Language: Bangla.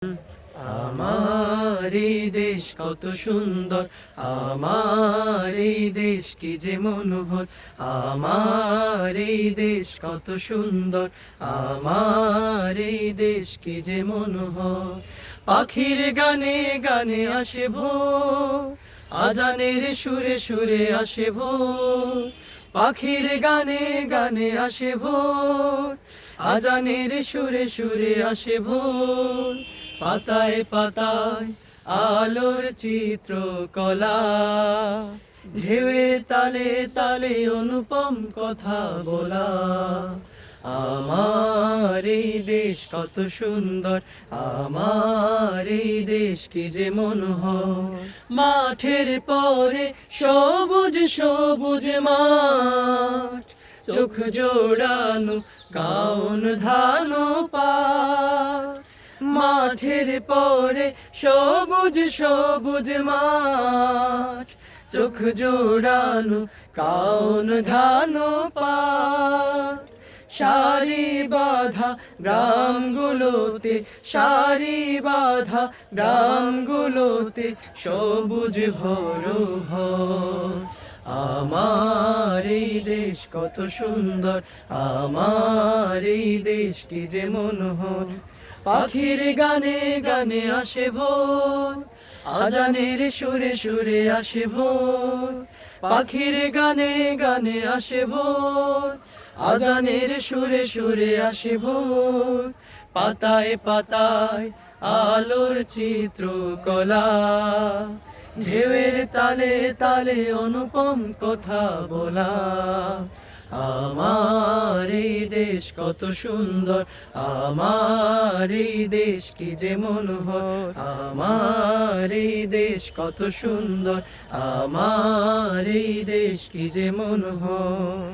আমার এই দেশ কত সুন্দর, আমার এই দেশ কি যে মনোহর, আমার এই দেশ কত সুন্দর, আমার এই দেশ কি যে মনোহর। পাখির গানে গানে আসে ভোর, আজানের সুরে সুরে আসে ভোর। পাখির গানে গানে আসে ভোর, আজানের সুরে সুরে আসে ভোর। পাতায় পাতায় আলোর চিত্রকলা, ঢেউয়ের তালে তালে অনুপম কথা বলা। আমার এই দেশ কত সুন্দর, আমার এই দেশ কি যে মনোহর। মাঠের পরে সবুজ সবুজ মাঠ, চোখ জোড়ানো গাউন ধানো পাট। মাঠের পরে সবুজ সবুজ মাঠ, চোখ জোড়ানো কাউন ধানো পাট। সারি বাঁধা গ্রামগুলোতে, সারি বাঁধা গ্রামগুলোতে সবুজ ভরভর। আমার এই দেশ কত সুন্দর, আমার এই দেশ কি যে মনোহর। পাখির গানে গানে আসে ভোর, আজানের সুরে সুরে আসে ভোর। পাখির গানে গানে আসে ভোর, আজানের সুরে সুরে আসে ভোর। পাতায় পাতায় আলোর চিত্রকলা, ঢেউয়ের তালে তালে অনুপম কথা বলা। আমার এই দেশ কত সুন্দর, আমার এই দেশ কি যে মনোহর। আমার এই দেশ কত সুন্দর, আমার এই দেশ কি যে মনোহর।